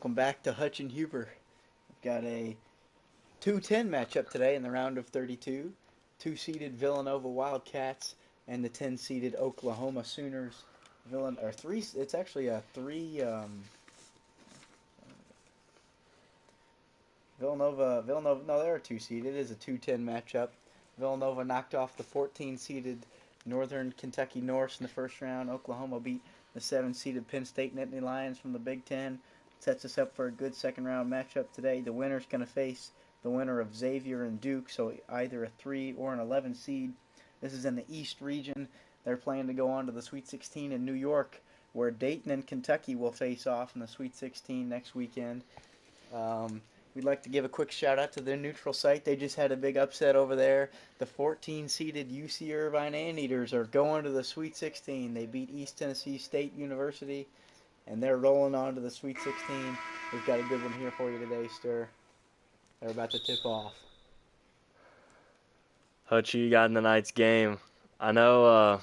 welcome back to Hutch and Huber. We've got a 2-10 matchup today in the round of 32. Two-seeded Villanova Wildcats and the 10-seeded Oklahoma Sooners. It's actually a three. Villanova. No, they're a two-seed. It is a 2-10 matchup. Villanova knocked off the 14-seeded Northern Kentucky Norse in the first round. Oklahoma beat the 7-seeded Penn State Nittany Lions from the Big Ten. Sets us up for a good second-round matchup today. The winner's going to face the winner of Xavier and Duke, so either a 3 or an 11 seed. This is in the East region. They're planning to go on to the Sweet 16 in New York, where Dayton and Kentucky will face off in the Sweet 16 next weekend. We'd like to give a quick shout-out to their neutral site. They just had a big upset over there. The 14-seeded UC Irvine Anteaters are going to the Sweet 16. They beat East Tennessee State University, and they're rolling on to the Sweet 16. We've got a good one here for you today, Stir. They're about to tip off. Hutch, you got in tonight's game. I know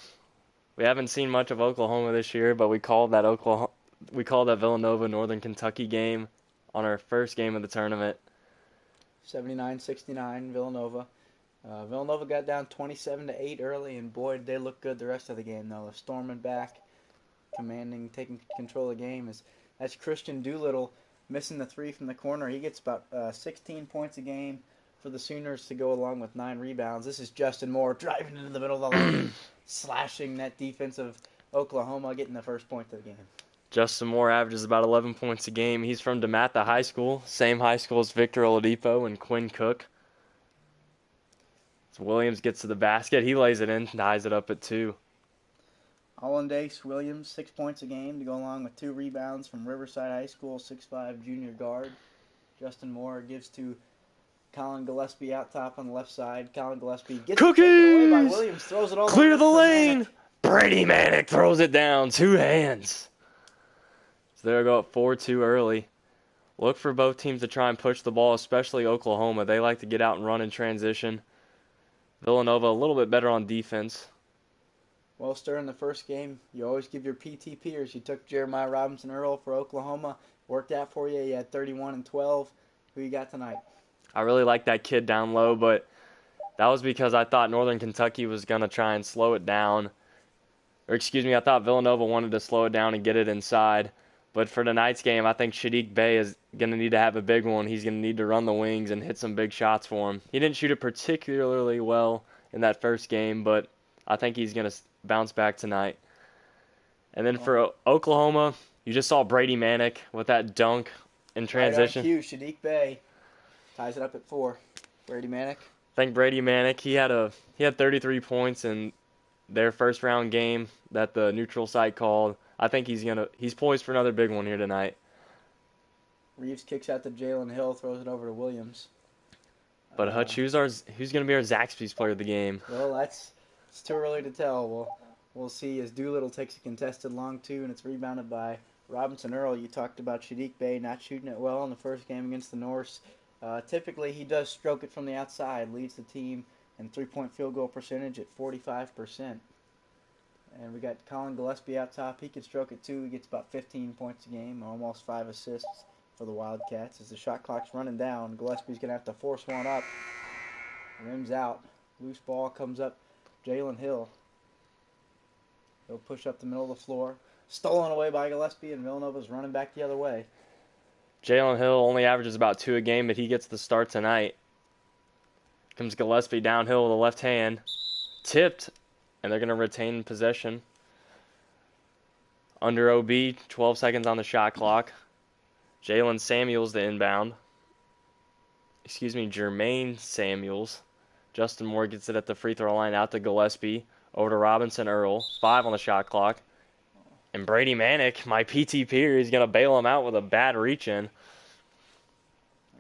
we haven't seen much of Oklahoma this year, but we called that Villanova Northern Kentucky game on our first game of the tournament. 79-69 Villanova. Villanova got down 27-8 early, and boy, did they look good the rest of the game, though. They're storming back, taking control of the game. That's Christian Doolittle missing the three from the corner. He gets about 16 points a game for the Sooners to go along with 9 rebounds. This is Justin Moore driving into the middle of the lane, slashing that defense of Oklahoma, getting the first point of the game. Justin Moore averages about 11 points a game. He's from DeMatha High School, same high school as Victor Oladipo and Quinn Cook. So Williams gets to the basket. He lays it in, ties it up at 2. Hollandaise Williams, 6 points a game to go along with 2 rebounds from Riverside High School, 6'5" junior guard. Justin Moore gives to Colin Gillespie out top on the left side. Colin Gillespie gets Cookies! It away by Williams, throws it all Clear the lane! Manic. Brady Manick throws it down, 2 hands. So they'll go up 4-2 early. Look for both teams to try and push the ball, especially Oklahoma. They like to get out and run in transition. Villanova a little bit better on defense. Well, Stir, in the first game, you always give your PT peers. You took Jeremiah Robinson-Earl for Oklahoma. Worked out for you. You had 31 and 12. Who you got tonight? I really like that kid down low, but that was because I thought Northern Kentucky was going to try and slow it down. I thought Villanova wanted to slow it down and get it inside. But for tonight's game, I think Shadiq Bey is going to need to have a big one. He's going to need to run the wings and hit some big shots for him. He didn't shoot it particularly well in that first game, but I think he's going to bounce back tonight. And then for Oklahoma, you just saw Brady Manick with that dunk in transition. Right on cue, Shadiq Bey ties it up at 4. Brady Manick. I think Brady Manick, he had 33 points in their first round game that the neutral site called. I think he's poised for another big one here tonight. Reeves kicks out to Jalen Hill, throws it over to Williams. But Hutch, who's going to be our Zaxby's player of the game? Well, it's too early to tell. We'll see as Doolittle takes a contested long 2, and it's rebounded by Robinson-Earl. You talked about Shadiq Bey not shooting it well in the first game against the Norse. Typically, he does stroke it from the outside, leads the team in three-point field goal percentage at 45%. And we got Colin Gillespie out top. He can stroke it too. He gets about 15 points a game, almost 5 assists for the Wildcats. As the shot clock's running down, Gillespie's going to have to force one up. Rims out. Loose ball comes up. Jalen Hill. He'll push up the middle of the floor. Stolen away by Gillespie, and Villanova's running back the other way. Jalen Hill only averages about 2 a game, but he gets the start tonight. Comes Gillespie downhill with the left hand. Tipped. And they're going to retain possession. Under OB, 12 seconds on the shot clock. Jermaine Samuels. Justin Moore gets it at the free throw line out to Gillespie. Over to Robinson-Earl. 5 on the shot clock. And Brady Manick, my PT peer, is going to bail him out with a bad reach-in.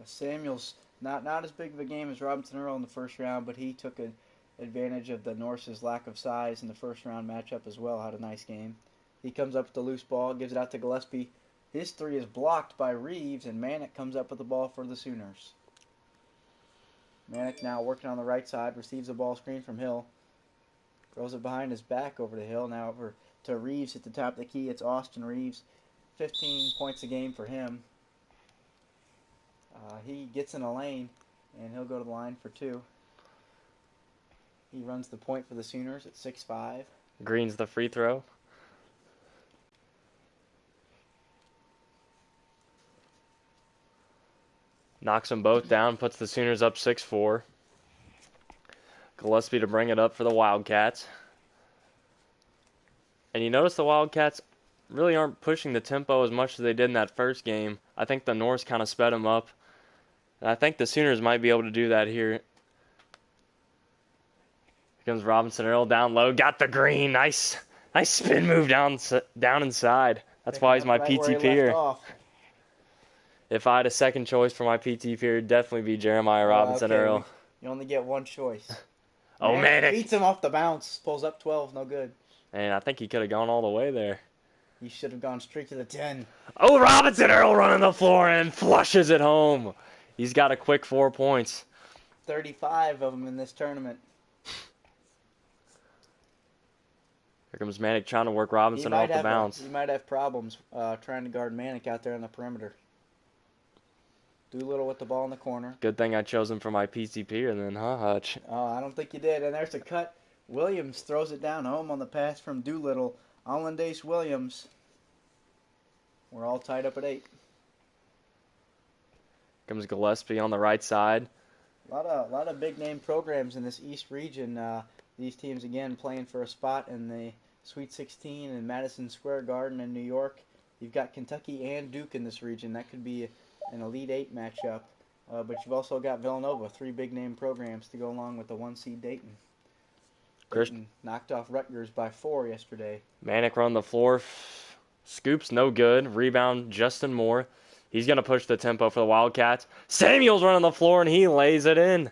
Samuels, not as big of a game as Robinson-Earl in the first round, but he took advantage of the Norse's lack of size in the first round matchup as well. Had a nice game. He comes up with the loose ball, gives it out to Gillespie. His 3 is blocked by Reeves, and Manick comes up with the ball for the Sooners. Manick now working on the right side, receives a ball screen from Hill. Throws it behind his back over to Hill. Now over to Reeves at the top of the key. It's Austin Reeves. 15 points a game for him. He gets in a lane, and he'll go to the line for two. He runs the point for the Sooners at 6'5". Green's the free throw. Knocks them both down, puts the Sooners up 6-4. Gillespie to bring it up for the Wildcats. And you notice the Wildcats really aren't pushing the tempo as much as they did in that first game. I think the Norse kind of sped them up. And I think the Sooners might be able to do that here. Here comes Robinson Earl down low. Got the green. Nice spin move down inside. That's why he's my PTP here. If I had a second choice for my PTP here, it'd definitely be Jeremiah Robinson Earl. You only get one choice. Oh, Manic beats him off the bounce. Pulls up 12. No good. And I think he could have gone all the way there. He should have gone straight to the 10. Oh, Robinson Earl running the floor and flushes it home. He's got a quick 4 points. 35 of them in this tournament. Here comes Manic trying to work Robinson off the bounce. He might have problems trying to guard Manic out there on the perimeter. Doolittle with the ball in the corner. Good thing I chose him for my PCP and then, huh, Hutch? Oh, I don't think you did. And there's a cut. Williams throws it down home on the pass from Doolittle. Hollandaise Williams. We're all tied up at 8. Comes Gillespie on the right side. A lot of big name programs in this East region. These teams again playing for a spot in the Sweet 16 in Madison Square Garden in New York. You've got Kentucky and Duke in this region. That could be an Elite 8 matchup. But you've also got Villanova, 3 big name programs to go along with the 1 seed Dayton. Dayton knocked off Rutgers by 4 yesterday. Manic run the floor. Scoops no good. Rebound Justin Moore. He's going to push the tempo for the Wildcats. Samuel's running the floor and he lays it in.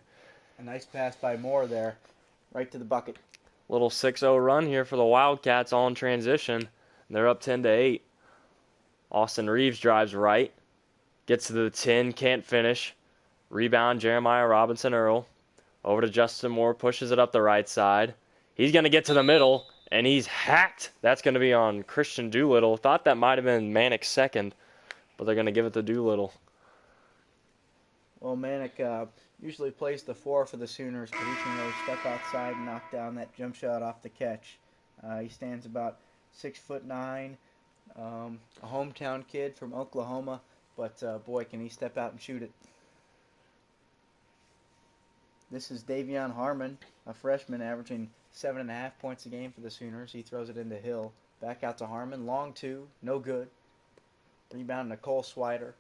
A nice pass by Moore there. Right to the bucket. Little 6-0 run here for the Wildcats all in transition. They're up 10-8. Austin Reeves drives right. Gets to the 10, can't finish. Rebound, Jeremiah Robinson Earl. Over to Justin Moore, pushes it up the right side. He's going to get to the middle, and he's hacked. That's going to be on Christian Doolittle. Thought that might have been Manic's second, but they're going to give it to Doolittle. Well, Manic usually plays the 4 for the Sooners, but he can really step outside and knock down that jump shot off the catch. He stands about 6'9", a hometown kid from Oklahoma, but boy, can he step out and shoot it. This is Davion Harmon, a freshman averaging 7.5 points a game for the Sooners. He throws it into Hill. Back out to Harmon. Long 2, no good. Rebound Nicole Swider.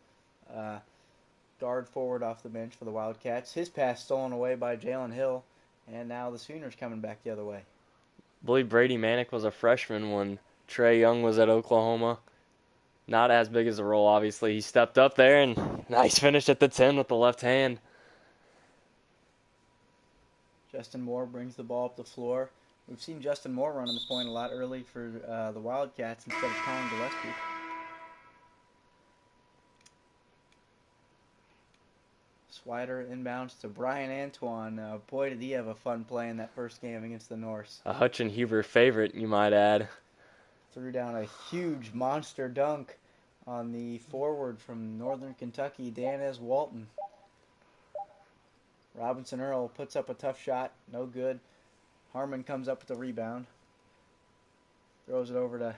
Guard forward off the bench for the Wildcats. His pass stolen away by Jalen Hill, and now the Sooners coming back the other way. I believe Brady Manic was a freshman when Trey Young was at Oklahoma. Not as big as a role, obviously. He stepped up there, and nice finish at the 10 with the left hand. Justin Moore brings the ball up the floor. We've seen Justin Moore running the point a lot early for the Wildcats instead of Colin Gillespie. Swider inbounds to Brian Antoine. Boy, did he have a fun play in that first game against the Norse. A Hutch and Huber favorite, you might add. Threw down a huge monster dunk on the forward from Northern Kentucky, Danez Walton. Robinson Earl puts up a tough shot. No good. Harmon comes up with the rebound. Throws it over to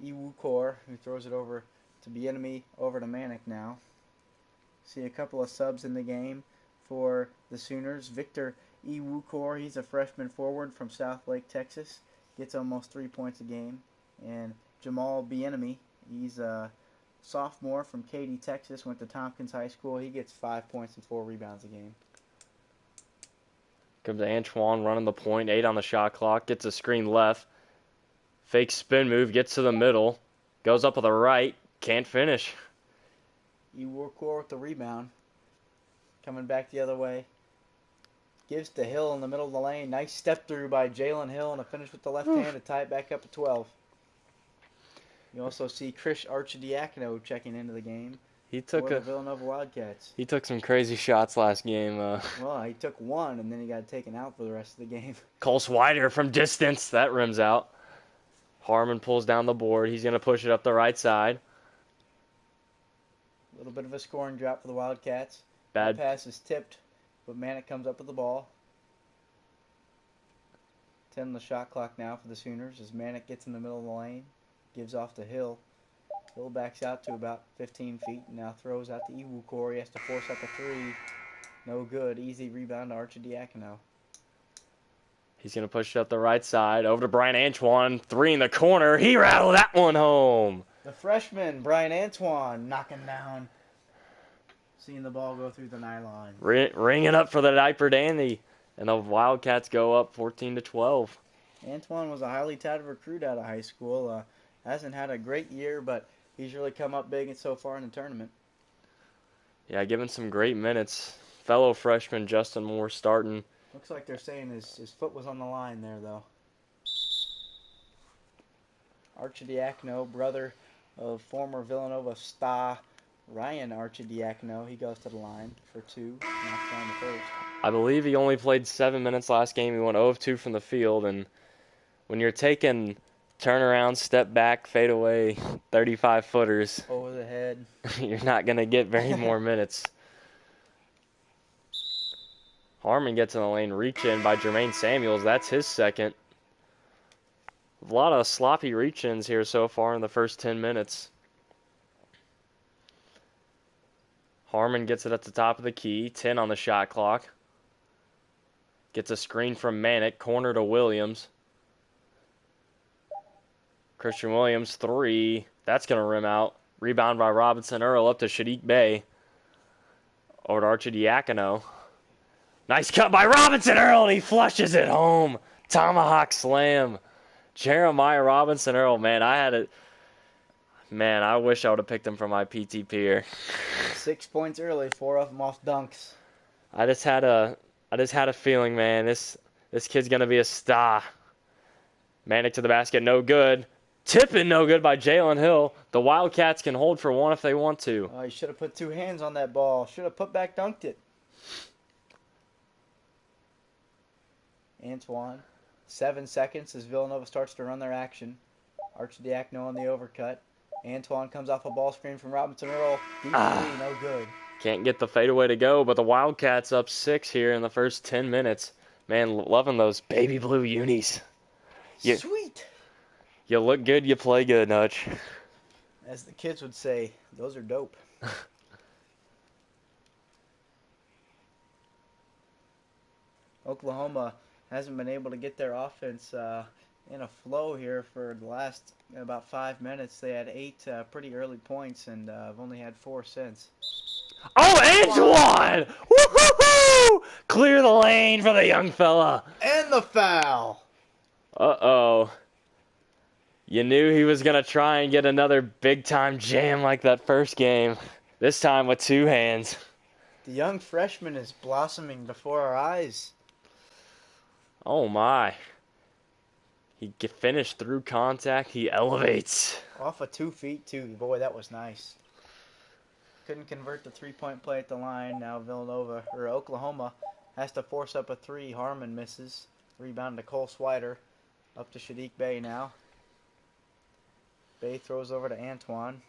Iwukor, who throws it over to Bienemy, over to Manic now. See a couple of subs in the game for the Sooners. Victor Iwukor, he's a freshman forward from South Lake, Texas. Gets almost 3 points a game. And Jamal Bienemy, he's a sophomore from Katy, Texas, went to Tompkins High School. He gets 5 points and 4 rebounds a game. Comes Antoine running the point, 8 on the shot clock, gets a screen left. Fake spin move, gets to the middle, goes up with the right, can't finish. Iwukor with the rebound. Coming back the other way. Gives to Hill in the middle of the lane. Nice step through by Jalen Hill and a finish with the left hand to tie it back up at 12. You also see Chris Archidiakono checking into the game. He took the Villanova Wildcats. He took some crazy shots last game. Well, he took one and then he got taken out for the rest of the game. Cole Swider from distance, that rims out. Harmon pulls down the board. He's going to push it up the right side. little bit of a scoring drop for the Wildcats. Bad. That pass is tipped, but Manick comes up with the ball. 10 on the shot clock now for the Sooners as Manick gets in the middle of the lane, gives off to Hill. Hill backs out to about 15 feet and now throws out to Iwukor. He has to force up a three. No good. Easy rebound to Arcidiacono. He's going to push it up the right side. Over to Brian Antoine. Three in the corner. He rattled that one home. The freshman, Brian Antoine, knocking down. Seeing the ball go through the nylon. Ring it up for the diaper dandy. And the Wildcats go up 14-12. Antoine was a highly touted recruit out of high school. Hasn't had a great year, but he's really come up big so far in the tournament. Yeah, given some great minutes. Fellow freshman Justin Moore starting. Looks like they're saying his foot was on the line there, though. Arcidiacono, brother of former Villanova star Ryan Arcidiacono. He goes to the line for two. Knocks down the first. I believe he only played 7 minutes last game. He went 0 of 2 from the field. And when you're taking turnaround, step back, fade away, 35-footers. Over the head. You're not going to get very more minutes. Harmon gets in the lane, reach in by Jermaine Samuels. That's his second. A lot of sloppy reach-ins here so far in the first 10 minutes. Harmon gets it at the top of the key. 10 on the shot clock. Gets a screen from Manick. Corner to Williams. Christian Williams, 3. That's going to rim out. Rebound by Robinson Earl up to Shadiq Bey. Over to Arcidiacono. Nice cut by Robinson Earl, and he flushes it home. Tomahawk slam. Jeremiah Robinson Earl, man, I wish I would have picked him for my PTP here. 6 points early, 4 of them off dunks. I just had a feeling, man, this kid's gonna be a star. Manick to the basket, no good. Tipping, no good by Jalen Hill. The Wildcats can hold for one if they want to. Oh, you should have put 2 hands on that ball. Should have put back dunked it. Antoine. 7 seconds as Villanova starts to run their action. Arcidiacono on the overcut. Antoine comes off a ball screen from Robinson Earl. Deep three, no good. Can't get the fadeaway to go, but the Wildcats up 6 here in the first 10 minutes. Man, loving those baby blue unis. Sweet. You look good, you play good, Nudge. As the kids would say, those are dope. Oklahoma hasn't been able to get their offense in a flow here for the last about 5 minutes. They had 8 pretty early points and have only had 4 since. Oh, Antoine! Woo-hoo-hoo! Clear the lane for the young fella. And the foul. Uh-oh. You knew he was going to try and get another big-time jam like that first game. This time with 2 hands. The young freshman is blossoming before our eyes. Oh, my. He finished through contact. He elevates. Off of 2 feet, too. Boy, that was nice. Couldn't convert the 3-point play at the line. Now Oklahoma has to force up a 3. Harmon misses. Rebound to Cole Swider. Up to Shadiq Bey now. Bey throws over to Antoine.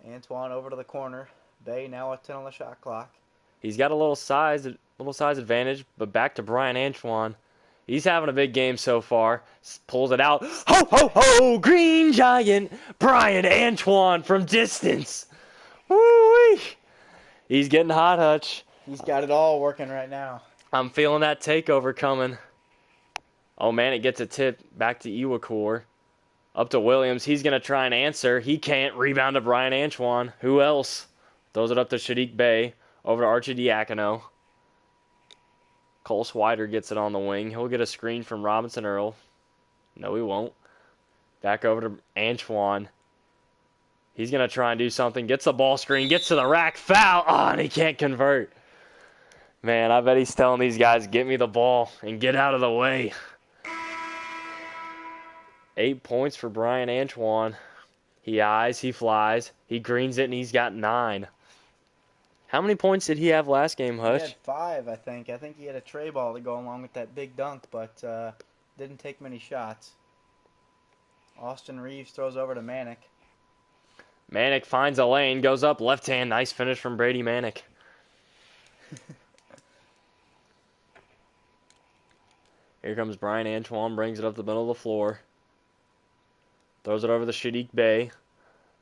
Antoine over to the corner. Bey now at 10 on the shot clock. He's got a little size advantage, but back to Brian Antoine. He's having a big game so far. Pulls it out. Ho, ho, ho! Green Giant Brian Antoine from distance. Woo-wee! He's getting hot, Hutch. He's got it all working right now. I'm feeling that takeover coming. Oh, man, it gets a tip back to Iwukor. Up to Williams. He's going to try and answer. He can't. Rebound to Brian Antoine. Who else? Throws it up to Shadiq Bey. Over to Arcidiacono. Cole Swider gets it on the wing. He'll get a screen from Robinson Earl. No, he won't. Back over to Antoine. He's going to try and do something. Gets the ball screen. Gets to the rack. Foul. Oh, and he can't convert. Man, I bet he's telling these guys, get me the ball and get out of the way. 8 points for Brian Antoine. He eyes, he flies, he greens it, and he's got 9. How many points did he have last game, Hush? He had 5, I think. I think he had a tray ball to go along with that big dunk, but didn't take many shots. Austin Reeves throws over to Manick. Manick finds a lane, goes up, left hand. Nice finish from Brady Manick. Here comes Brian Antoine, brings it up the middle of the floor. Throws it over the Shadiq Bey.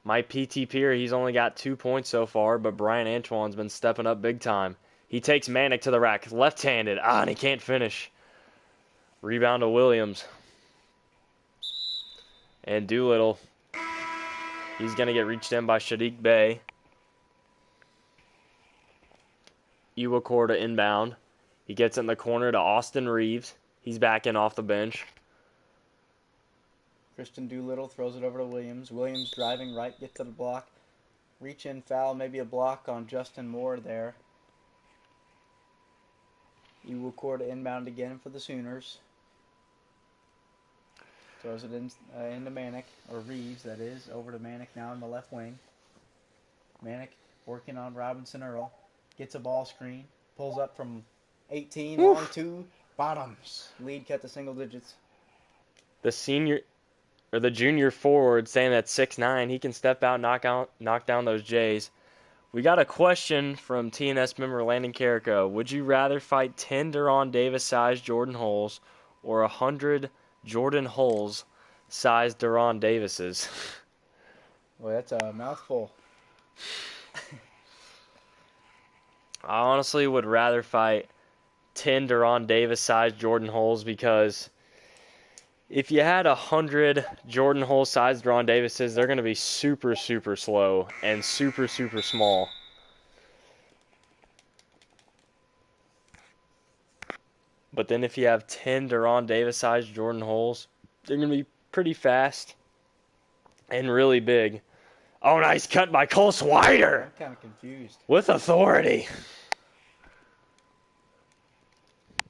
My PT Pier, he's only got 2 points so far, but Brian Antoine's been stepping up big time. He takes Manick to the rack, left-handed. And he can't finish. Rebound to Williams. And Doolittle, he's going to get reached in by Shadiq Bey. Iwakor to inbound. He gets in the corner to Austin Reeves. He's back in off the bench. Christian Doolittle throws it over to Williams. Williams driving right, gets to the block. Reach in foul, maybe a block on Justin Moore there. Iwakor to inbound again for the Sooners. Throws it into Manick, or Reeves, that is, over to Manick now in the left wing. Manick working on Robinson Earl. Gets a ball screen. Pulls up from 18, long two, bottoms. Lead cut to single digits. The junior forward saying that 6'9", he can step out, knock down those Jays. We got a question from TNS member Landon Carrico. Would you rather fight 10 Deron Davis-sized Jordan Holes or 100 Jordan Holes-sized Deron Davises? Boy, that's a mouthful. I honestly would rather fight 10 Deron Davis-sized Jordan Holes because if you had 100 Jordan Hole-sized Deron Davises, they're going to be super, super slow and super, super small. But then if you have 10 Deron Davis-sized Jordan Holes, they're going to be pretty fast and really big. Oh, nice cut by Cole Swider. I'm kind of confused. With authority.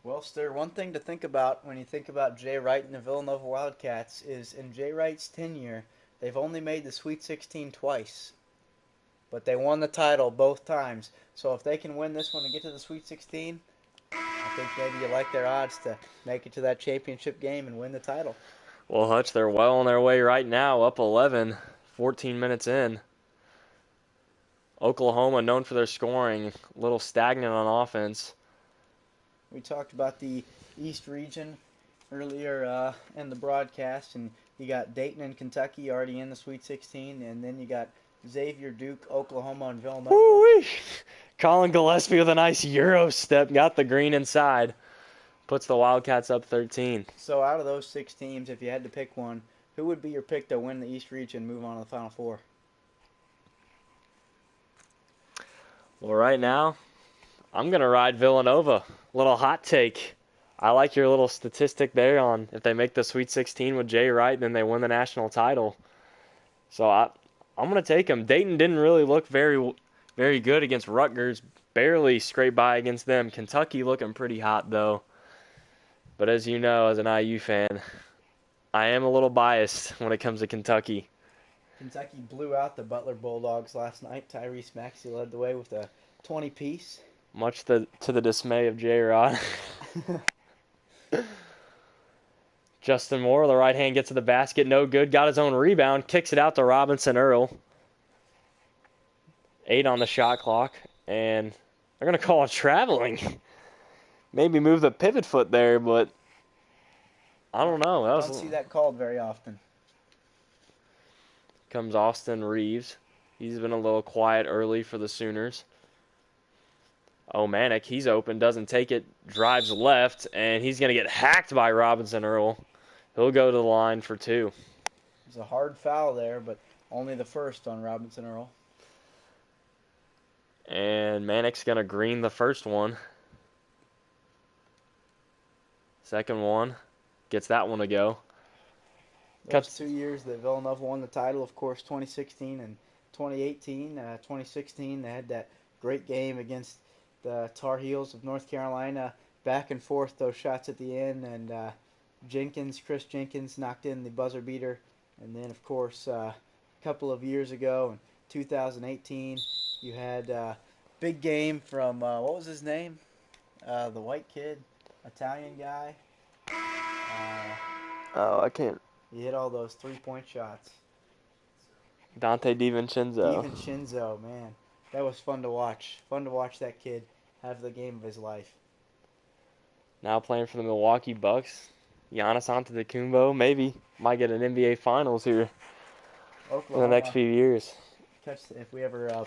Well, Stir, one thing to think about when you think about Jay Wright and the Villanova Wildcats is in Jay Wright's tenure, they've only made the Sweet 16 twice. But they won the title both times. So if they can win this one and get to the Sweet 16, I think maybe you like their odds to make it to that championship game and win the title. Well, Hutch, they're well on their way right now, up 11, 14 minutes in. Oklahoma, known for their scoring, a little stagnant on offense. We talked about the East region earlier in the broadcast, and you got Dayton and Kentucky already in the Sweet 16, and then you got Xavier, Duke, Oklahoma, and Villanova. Woo-wee! Colin Gillespie with a nice Euro step, got the green inside, puts the Wildcats up 13. So out of those 6 teams, if you had to pick one, who would be your pick to win the East region and move on to the Final Four? Well, right now, I'm going to ride Villanova. Little hot take. I like your little statistic there on if they make the Sweet 16 with Jay Wright, then they win the national title. So I'm going to take them. Dayton didn't really look very, very good against Rutgers. Barely scraped by against them. Kentucky looking pretty hot, though. But as you know, as an IU fan, I am a little biased when it comes to Kentucky. Kentucky blew out the Butler Bulldogs last night. Tyrese Maxey led the way with a 20-piece. Much to the dismay of J-Rod. Justin Moore, the right hand gets to the basket. No good. Got his own rebound. Kicks it out to Robinson Earl. 8 on the shot clock. And they're going to call it traveling. Maybe move the pivot foot there, but I don't know. I don't see that called very often. Comes Austin Reeves. He's been a little quiet early for the Sooners. Oh, Manick, he's open, doesn't take it, drives left, and he's going to get hacked by Robinson Earl. He'll go to the line for 2. It's a hard foul there, but only the first on Robinson Earl. And Manick's going to green the first one. Second one, gets that one to go. Those 2 years that Villanova won the title, of course, 2016 and 2018. 2016, they had that great game against the Tar Heels of North Carolina. Back and forth, those shots at the end, and Chris Jenkins knocked in the buzzer beater. And then, of course, a couple of years ago, in 2018, you had a big game from, what was his name? The white kid, Italian guy. I can't. He hit all those 3-point shots. Dante DiVincenzo. DiVincenzo, man. That was fun to watch. Fun to watch that kid have the game of his life. Now playing for the Milwaukee Bucks. Giannis Antetokounmpo maybe might get an NBA Finals here in the next Oklahoma, few years. if we ever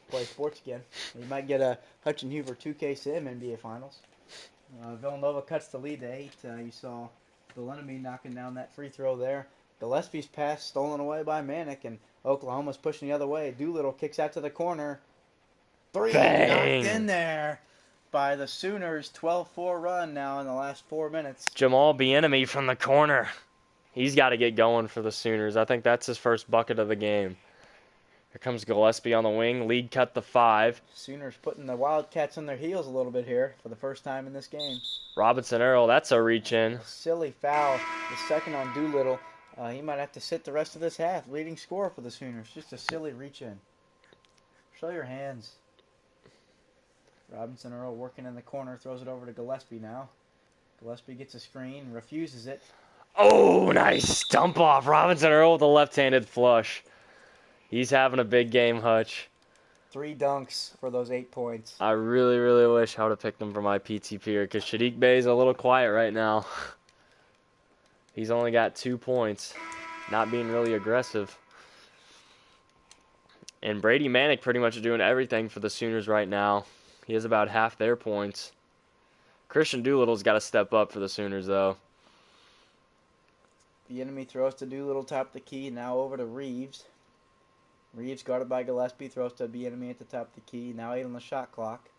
play sports again, we might get a Hutchin Hoover 2K Sim NBA Finals. Villanova cuts the lead to 8. You saw Villanova knocking down that free throw there. Gillespie's pass stolen away by Manick, and Oklahoma's pushing the other way. Doolittle kicks out to the corner. 3 Bang! knocked in there by the Sooners. 12-4 run now in the last 4 minutes. Jamal Bieniemy from the corner. He's got to get going for the Sooners. I think that's his first bucket of the game. Here comes Gillespie on the wing. Lead cut to 5. Sooners putting the Wildcats on their heels a little bit here for the first time in this game. Robinson Earl, that's a reach in. Silly foul. The second on Doolittle. He might have to sit the rest of this half. Leading scorer for the Sooners. Just a silly reach in. Show your hands. Robinson Earl working in the corner. Throws it over to Gillespie now. Gillespie gets a screen. Refuses it. Oh, nice dump off. Robinson Earl with a left-handed flush. He's having a big game, Hutch. 3 dunks for those 8 points. I really, really wish I would have picked him for my PTP here because Sadiq Bey's a little quiet right now. He's only got 2 points. Not being really aggressive. And Brady Manick pretty much doing everything for the Sooners right now. He has about half their points. Christian Doolittle's got to step up for the Sooners, though. The enemy throws to Doolittle, top of the key. Now over to Reeves. Reeves guarded by Gillespie. Throws to Bieniemy at the top of the key. Now 8 on the shot clock.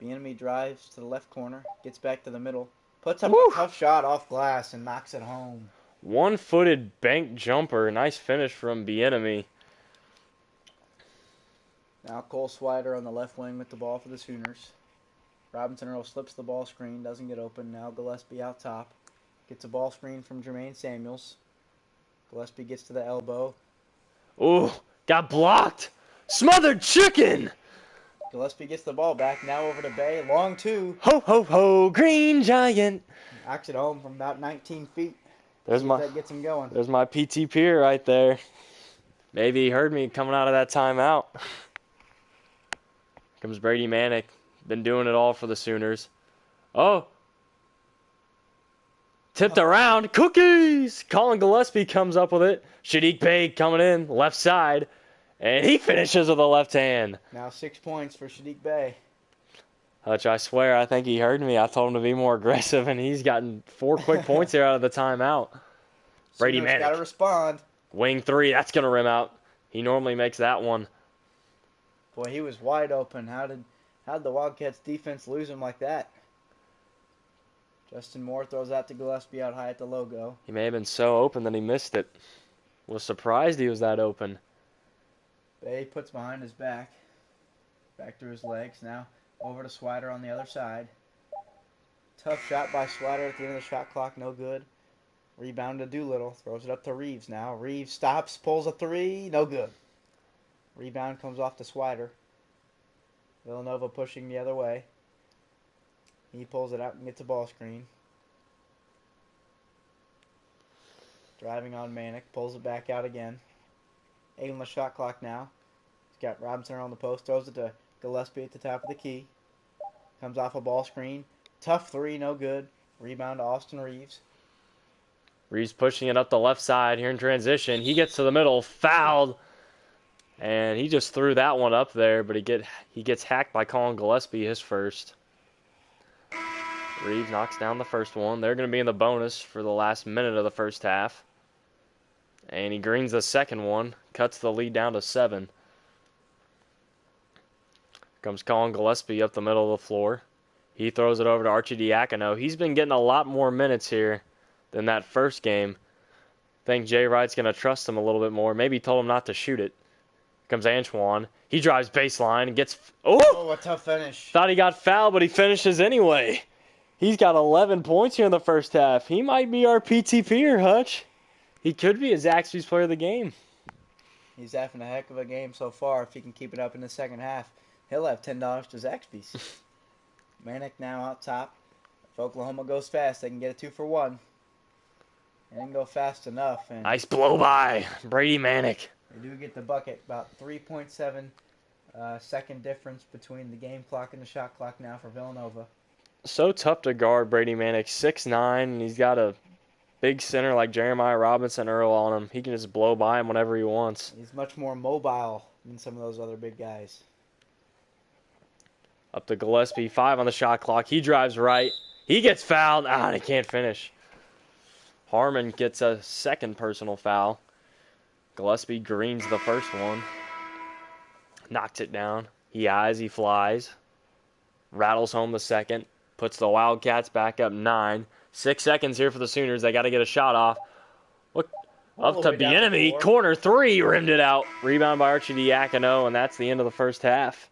Bieniemy drives to the left corner. Gets back to the middle. Puts up a tough shot off glass and knocks it home. One-footed bank jumper. Nice finish from Bieniemy. Now Cole Swider on the left wing with the ball for the Sooners. Robinson Earl slips the ball screen. Doesn't get open. Now Gillespie out top. Gets a ball screen from Jermaine Samuels. Gillespie gets to the elbow. Ooh, got blocked. Smothered chicken. Gillespie gets the ball back. Now over to Bay. Long 2. Ho, ho, ho, green giant. Knocks it home from about 19 feet. That gets him going. There's my PTP right there. Maybe he heard me coming out of that timeout. Comes Brady Manick. Been doing it all for the Sooners. Oh. Tipped around. Cookies. Colin Gillespie comes up with it. Sadiq Bey coming in. Left side. And he finishes with a left hand. Now 6 points for Sadiq Bey. Hutch, I swear, I think he heard me. I told him to be more aggressive, and he's gotten 4 quick points here out of the timeout. Brady Sooners Manick. got to respond. Wing 3. That's going to rim out. He normally makes that one. Boy, he was wide open. How did the Wildcats defense lose him like that? Justin Moore throws out to Gillespie out high at the logo. He may have been so open that he missed it. Was surprised he was that open. Bay puts behind his back. Back through his legs. Now over to Swider on the other side. Tough shot by Swider at the end of the shot clock. No good. Rebound to Doolittle. Throws it up to Reeves now. Reeves stops. Pulls a 3. No good. Rebound comes off to Swider. Villanova pushing the other way. He pulls it out and gets a ball screen. Driving on Manick. Pulls it back out again. 8 on the shot clock now. He's got Robinson on the post. Throws it to Gillespie at the top of the key. Comes off a ball screen. Tough 3. No good. Rebound to Austin Reeves. Reeves pushing it up the left side here in transition. He gets to the middle. Fouled. And he just threw that one up there, but he gets hacked by Colin Gillespie, his first. Reeves knocks down the first one. They're going to be in the bonus for the last minute of the first half. And he greens the second one. Cuts the lead down to 7. Comes Colin Gillespie up the middle of the floor. He throws it over to Archie Diacono. He's been getting a lot more minutes here than that first game. I think Jay Wright's going to trust him a little bit more. Maybe he told him not to shoot it. Comes Antoine. He drives baseline and gets... Oh, a tough finish. Thought he got fouled, but he finishes anyway. He's got 11 points here in the first half. He might be our PTPer, Hutch. He could be a Zaxby's player of the game. He's having a heck of a game so far. If he can keep it up in the second half, he'll have $10 to Zaxby's. Manick now out top. If Oklahoma goes fast, they can get a 2-for-1. They didn't go fast enough. And Nice blow by Brady Manick. They do get the bucket. About 3.7 second difference between the game clock and the shot clock now for Villanova. So tough to guard Brady Manick. 6'9", and he's got a big center like Jeremiah Robinson Earl on him. He can just blow by him whenever he wants. He's much more mobile than some of those other big guys. Up to Gillespie, 5 on the shot clock. He drives right. He gets fouled. And he can't finish. Harmon gets a second personal foul. Gillespie greens the first one. Knocks it down. He eyes, he flies. Rattles home the second. Puts the Wildcats back up 9. 6 seconds here for the Sooners. They got to get a shot off. Look, up to Bieniemy. Corner 3, rimmed it out. Rebound by Archie Diacono, and that's the end of the first half.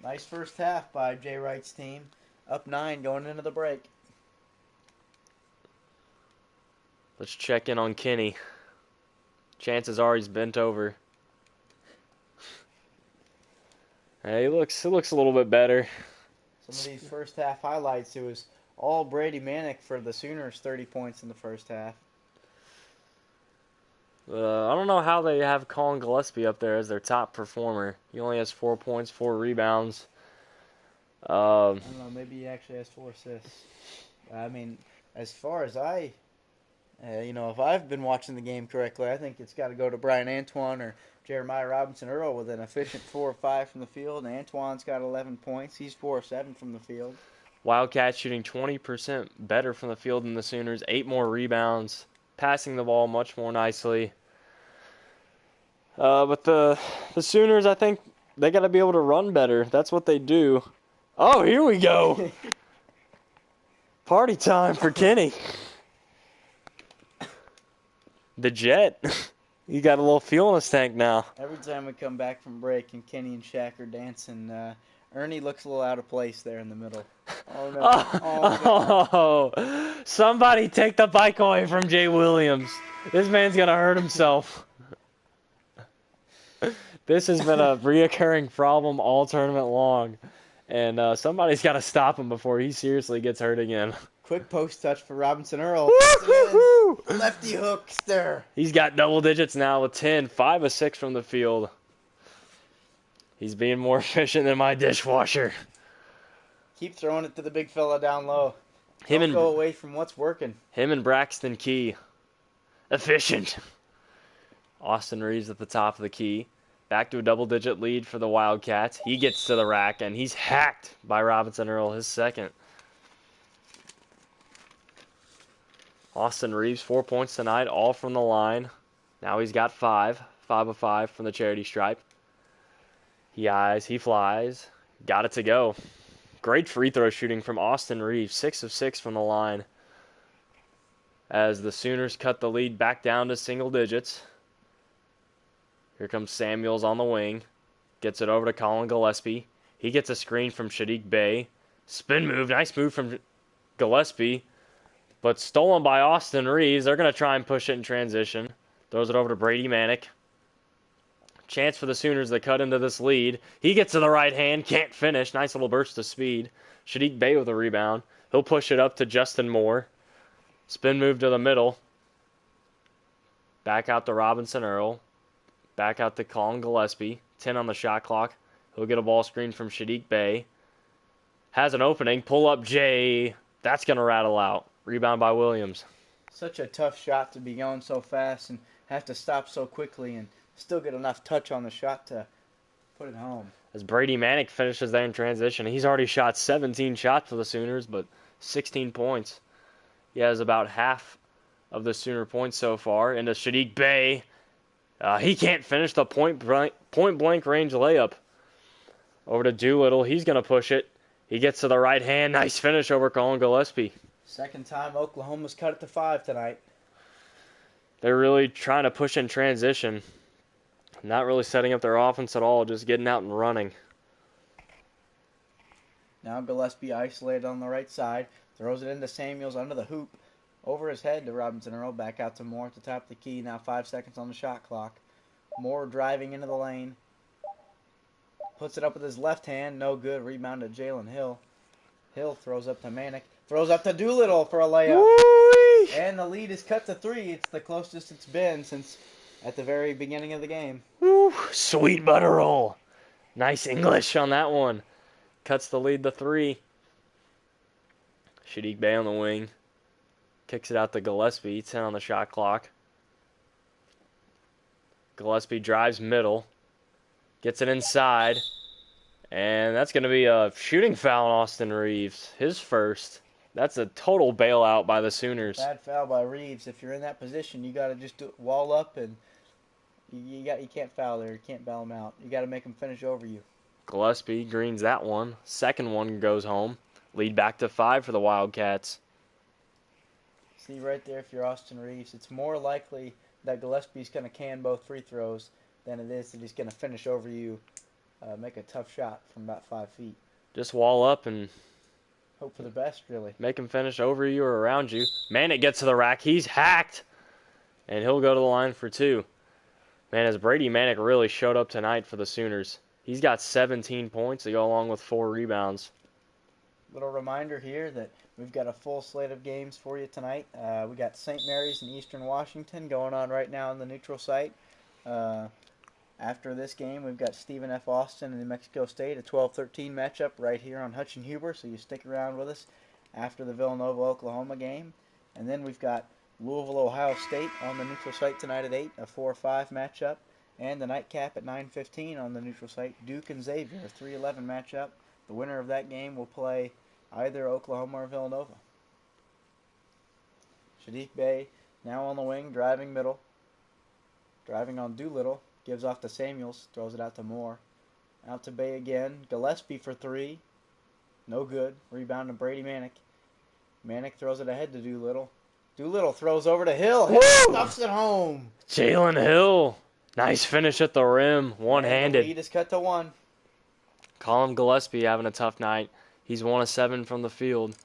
Nice first half by Jay Wright's team. Up 9 going into the break. Let's check in on Kenny. Chances are he's bent over. Hey, it looks a little bit better. Some of these first half highlights, it was all Brady Manick for the Sooners, 30 points in the first half. I don't know how they have Colin Gillespie up there as their top performer. He only has 4 points, 4 rebounds. I don't know, maybe he actually has 4 assists. I mean, as far as if I've been watching the game correctly, I think it's got to go to Brian Antoine or Jeremiah Robinson Earl with an efficient 4 or 5 from the field. And Antoine's got 11 points. He's 4 or 7 from the field. Wildcats shooting 20% better from the field than the Sooners. 8 more rebounds. Passing the ball much more nicely. But the Sooners, I think they got to be able to run better. That's what they do. Oh, here we go. Party time for Kenny. The Jet. He got a little fuel in his tank now. Every time we come back from break and Kenny and Shaq are dancing, Ernie looks a little out of place there in the middle. Oh, no. Oh, somebody take the bike away from Jay Williams. This man's going to hurt himself. This has been a reoccurring problem all tournament long. And somebody's got to stop him before he seriously gets hurt again. Quick post touch for Robinson Earl. Lefty hooks there. He's got double digits now with 10. 5 of 6 from the field. He's being more efficient than my dishwasher. Keep throwing it to the big fella down low. Don't go away from what's working. Him and Braxton Key. Efficient. Austin Reeves at the top of the key. Back to a double-digit lead for the Wildcats. He gets to the rack, and he's hacked by Robinson Earl, his second. Austin Reeves, 4 points tonight, all from the line. Now he's got 5. 5 of 5 from the charity stripe. He eyes, he flies. Got it to go. Great free throw shooting from Austin Reeves, 6 of 6 from the line. As the Sooners cut the lead back down to single digits. Here comes Samuels on the wing. Gets it over to Colin Gillespie. He gets a screen from Shadiq Bey. Spin move. Nice move from Gillespie. But stolen by Austin Reeves. They're going to try and push it in transition. Throws it over to Brady Manick. Chance for the Sooners to cut into this lead. He gets to the right hand. Can't finish. Nice little burst of speed. Shadiq Bey with a rebound. He'll push it up to Justin Moore. Spin move to the middle. Back out to Robinson Earl. Back out to Colin Gillespie. 10 on the shot clock. He'll get a ball screen from Shadiq Bey. Has an opening. Pull up Jay. That's going to rattle out. Rebound by Williams. Such a tough shot to be going so fast and have to stop so quickly and still get enough touch on the shot to put it home. As Brady Manick finishes there in transition, he's already shot 17 shots for the Sooners, but 16 points. He has about half of the Sooner points so far. Into Shadiq Bey. He can't finish the point blank range layup. Over to Doolittle. He's going to push it. He gets to the right hand. Nice finish over Colin Gillespie. Second time Oklahoma's cut it to 5 tonight. They're really trying to push in transition. Not really setting up their offense at all, just getting out and running. Now Gillespie isolated on the right side. Throws it into Samuels under the hoop. Over his head to Robinson Earl. Back out to Moore at the top of the key. Now 5 seconds on the shot clock. Moore driving into the lane. Puts it up with his left hand. No good. Rebound to Jalen Hill. Hill throws up to Manick. Throws up to Doolittle for a layup. Woo-wee! And the lead is cut to 3. It's the closest it's been since at the very beginning of the game. Woo, sweet butter roll. Nice English on that one. Cuts the lead to 3. Shadiq Bey on the wing. Kicks it out to Gillespie. 10 on the shot clock. Gillespie drives middle. Gets it inside. And that's going to be a shooting foul on Austin Reeves. His first. That's a total bailout by the Sooners. Bad foul by Reeves. If you're in that position, you got to just wall up, and you can't foul there. You can't bail him out. You got to make him finish over you. Gillespie greens that one. Second one goes home. Lead back to 5 for the Wildcats. See right there, if you're Austin Reeves, it's more likely that Gillespie's going to can both free throws than it is that he's going to finish over you, make a tough shot from about 5 feet. Just wall up and hope for the best, really. Make him finish over you or around you. Manick gets to the rack. He's hacked. And he'll go to the line for 2. Man, as Brady Manick really showed up tonight for the Sooners. He's got 17 points to go along with 4 rebounds. Little reminder here that we've got a full slate of games for you tonight. We got St. Mary's in Eastern Washington going on right now on the neutral site. After this game, we've got Stephen F. Austin and New Mexico State, a 12-13 matchup right here on Hutch and Huber, so you stick around with us after the Villanova-Oklahoma game. And then we've got Louisville-Ohio State on the neutral site tonight at 8, a 4-5 matchup. And the nightcap at 9:15 on the neutral site, Duke and Xavier, a 3-11 matchup. The winner of that game will play either Oklahoma or Villanova. Shadiq Bey now on the wing, driving middle. Driving on Doolittle. Gives off to Samuels. Throws it out to Moore. Out to Bey again. Gillespie for 3. No good. Rebound to Brady Manick. Manick throws it ahead to Doolittle. Doolittle throws over to Hill. Hill stuffs it home. Jalen Hill. Nice finish at the rim. One-handed. The lead is cut to 1. Colin Gillespie having a tough night. He's 1 of 7 from the field.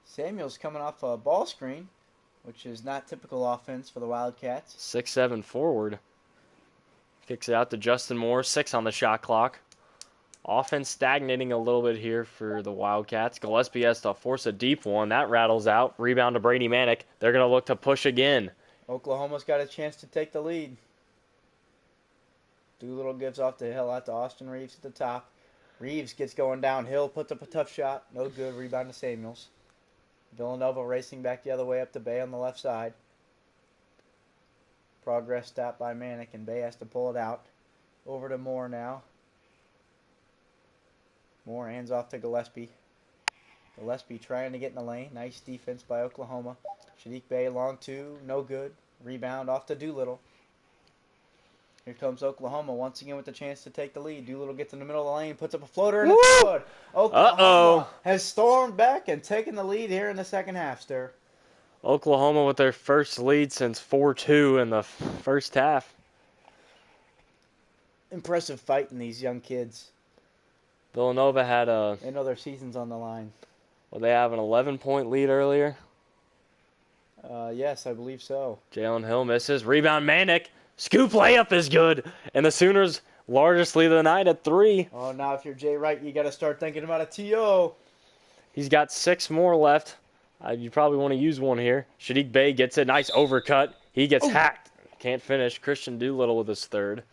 Samuels coming off a ball screen, which is not typical offense for the Wildcats. 6'7" forward. Kicks it out to Justin Moore. 6 on the shot clock. Offense stagnating a little bit here for the Wildcats. Gillespie has to force a deep one. That rattles out. Rebound to Brady Manick. They're going to look to push again. Oklahoma's got a chance to take the lead. Doolittle gives off to Hill out to Austin Reeves at the top. Reeves gets going downhill, puts up a tough shot. No good. Rebound to Samuels. Villanova racing back the other way up to Bey on the left side. Progress stopped by Manick, and Bey has to pull it out. Over to Moore now. Moore hands off to Gillespie. Gillespie trying to get in the lane. Nice defense by Oklahoma. Shadiq Bey long 2. No good. Rebound off to Doolittle. Here comes Oklahoma once again with the chance to take the lead. Doolittle gets in the middle of the lane, puts up a floater, and it's good. Oklahoma has stormed back and taken the lead here in the second half, Stir. Oklahoma with their first lead since 4-2 in the first half. Impressive fighting these young kids. Villanova had They know their season's on the line. Well, they have an 11-point lead earlier. Yes, I believe so. Jalen Hill misses. Rebound Manick. Scoop layup is good. And the Sooners' largest lead of the night at 3. Oh, now if you're Jay Wright, you got to start thinking about a TO. He's got 6 more left. You probably want to use one here. Shadiq Bey gets a nice overcut. He gets hacked. Can't finish. Christian Doolittle with his 3rd.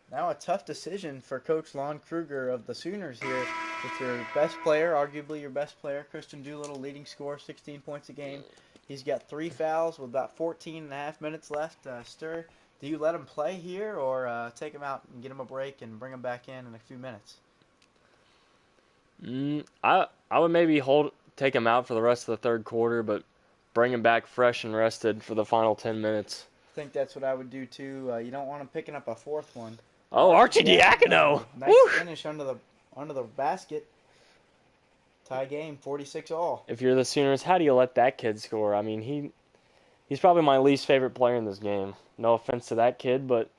Now a tough decision for Coach Lon Kruger of the Sooners here. With your best player, arguably your best player, Christian Doolittle, leading scorer, 16 points a game. He's got 3 fouls with about 14 and a half minutes left. Stir, do you let him play here or take him out and get him a break and bring him back in a few minutes? I would maybe take him out for the rest of the 3rd quarter, but bring him back fresh and rested for the final 10 minutes. I think that's what I would do too. You don't want him picking up a 4th one. Oh, Archie Diacono! Nice finish under the basket. Tie game, 46-all. If you're the Sooners, how do you let that kid score? I mean, he's probably my least favorite player in this game. No offense to that kid, but...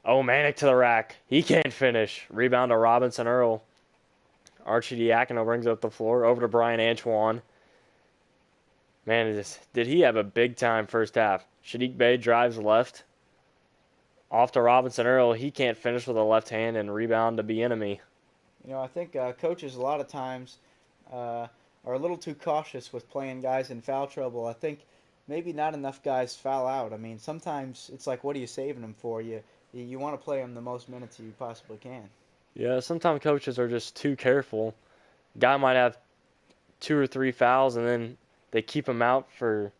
Oh, Manick to the rack. He can't finish. Rebound to Robinson Earl. Archie Diacono brings it up the floor. Over to Brian Antoine. Man, did he have a big-time first half. Shadiq Bey drives left. Off to Robinson Earl. He can't finish with a left hand and rebound to Bieniemy. You know, I think coaches a lot of times, are a little too cautious with playing guys in foul trouble. I think maybe not enough guys foul out. I mean, sometimes it's like, what are you saving them for? You want to play them the most minutes you possibly can. Yeah, sometimes coaches are just too careful. Guy might have 2 or 3 fouls, and then they keep him out for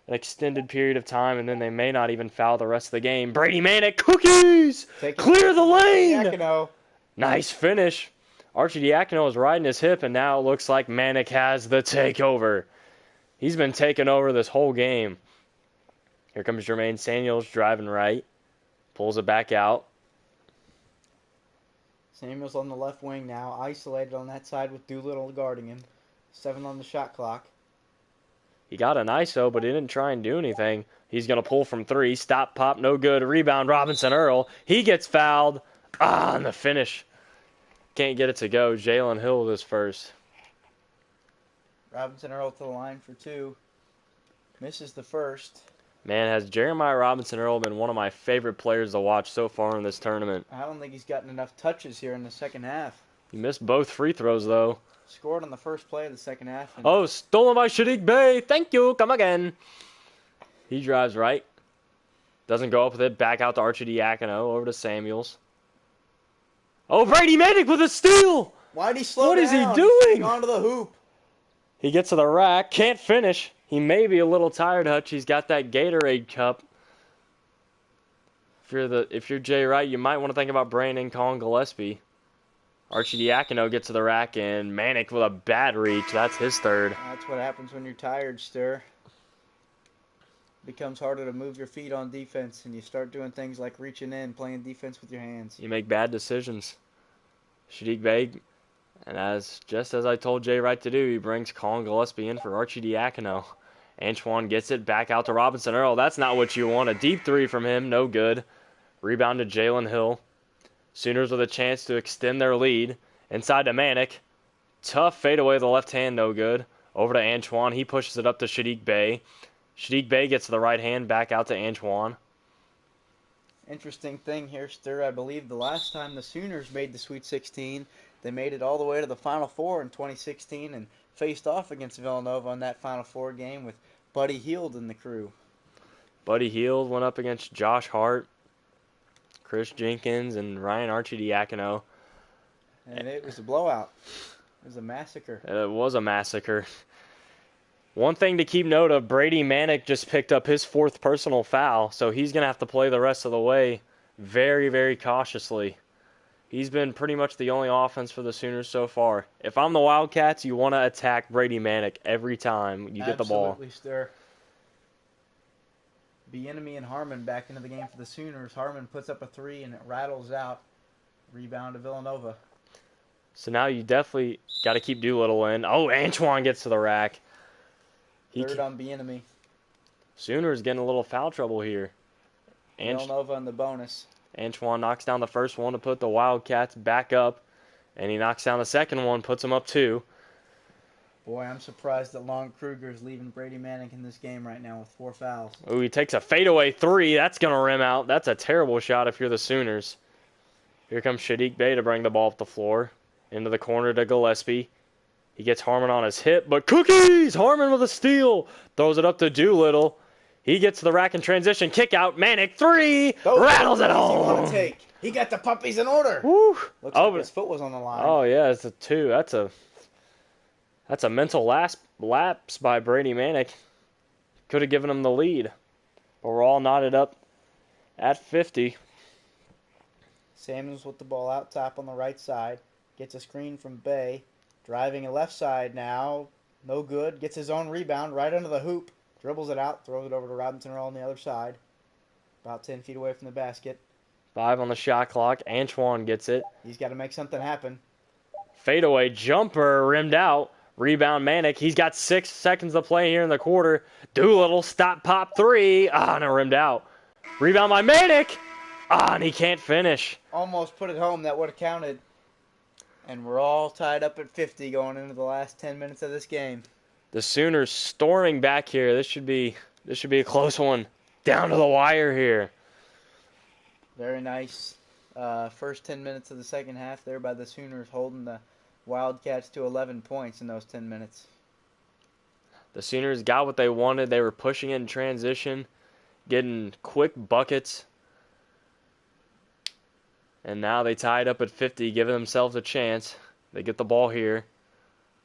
an extended period of time, and then they may not even foul the rest of the game. Brady Manick, cookies! Clear the lane! Diacono. Nice finish. Archie Diacono is riding his hip, and now it looks like Manick has the takeover. He's been taking over this whole game. Here comes Jermaine Samuels driving right. Pulls it back out. Samuels on the left wing now, isolated on that side with Doolittle guarding him. 7 on the shot clock. He got an ISO, but he didn't try and do anything. He's going to pull from 3. Stop, pop, no good. Rebound, Robinson Earl. He gets fouled. And the finish. Can't get it to go. Jalen Hill is first. Robinson Earl to the line for 2. Misses the first. Man, has Jeremiah Robinson Earl been one of my favorite players to watch so far in this tournament. I don't think he's gotten enough touches here in the second half. He missed both free throws, though. Scored on the first play of the second half. Oh, stolen by Shadiq Bey. Thank you. Come again. He drives right. Doesn't go up with it. Back out to Archie Diacono. Over to Samuels. Oh, Brady Manick with a steal. Why'd he slow down? What is he doing? He's gone to the hoop. He gets to the rack. Can't finish. He may be a little tired, Hutch. He's got that Gatorade cup. If you're Jay Wright, you might want to think about Brandon Colin Gillespie. Archie Diacono gets to the rack, and Manick with a bad reach. That's his third. That's what happens when you're tired, Stir. It becomes harder to move your feet on defense, and you start doing things like reaching in, playing defense with your hands. You make bad decisions. Shadiq Bey, and just as I told Jay Wright to do, he brings Colin Gillespie in for Archie Diacono. Antoine gets it back out to Robinson Earl. That's not what you want. A deep 3 from him, no good. Rebound to Jalen Hill. Sooners with a chance to extend their lead. Inside to Manick. Tough fadeaway to the left hand, no good. Over to Antoine. He pushes it up to Shadiq Bey. Shadiq Bey gets to the right hand, back out to Antoine. Interesting thing here, Stir. I believe the last time the Sooners made the Sweet 16, they made it all the way to the Final Four in 2016 and faced off against Villanova in that Final Four game with Buddy Hield and the crew. Buddy Hield went up against Josh Hart, Chris Jenkins, and Ryan Archie Diacono. And it was a blowout. It was a massacre. It was a massacre. One thing to keep note of, Brady Manick just picked up his 4th personal foul, so he's going to have to play the rest of the way very, very cautiously. He's been pretty much the only offense for the Sooners so far. If I'm the Wildcats, you want to attack Brady Manick every time you get the ball. Absolutely, Stir. Bieniemy and Harmon back into the game for the Sooners. Harmon puts up a 3 and it rattles out. Rebound to Villanova. So now you definitely got to keep Doolittle in. Oh, Antoine gets to the rack. Third on Bieniemy. Sooners getting a little foul trouble here. Villanova in the bonus. Antoine knocks down the first one to put the Wildcats back up, and he knocks down the second one, puts them up 2. Boy, I'm surprised that Lon Kruger is leaving Brady Manick in this game right now with 4 fouls. Oh, he takes a fadeaway 3. That's going to rim out. That's a terrible shot if you're the Sooners. Here comes Shadiq Bey to bring the ball up the floor. Into the corner to Gillespie. He gets Harmon on his hip, but cookies! Harmon with a steal. Throws it up to Doolittle. He gets to the rack in transition. Kick out. Manick 3. Rattles it home. He got the puppies in order. Woo. Looks like his foot was on the line. Oh, yeah, it's a 2. That's a mental lapse by Brady Manick. Could have given him the lead. But we're all knotted up at 50. Samuels with the ball out top on the right side. Gets a screen from Bey. Driving a left side now. No good. Gets his own rebound right under the hoop. Dribbles it out. Throws it over to Robinson Earl on the other side. About 10 feet away from the basket. 5 on the shot clock. Antoine gets it. He's got to make something happen. Fadeaway jumper rimmed out. Rebound Manick. He's got 6 seconds to play here in the quarter. Doolittle stop pop 3. No, rimmed out. Rebound by Manick. And he can't finish. Almost put it home. That would have counted. And we're all tied up at 50 going into the last 10 minutes of this game. The Sooners storming back here. This should be a close one. Down to the wire here. Very nice. First 10 minutes of the second half there by the Sooners, holding the Wildcats to 11 points in those 10 minutes. The Sooners got what they wanted. They were pushing in transition, getting quick buckets. And now they tied up at 50, giving themselves a chance. They get the ball here.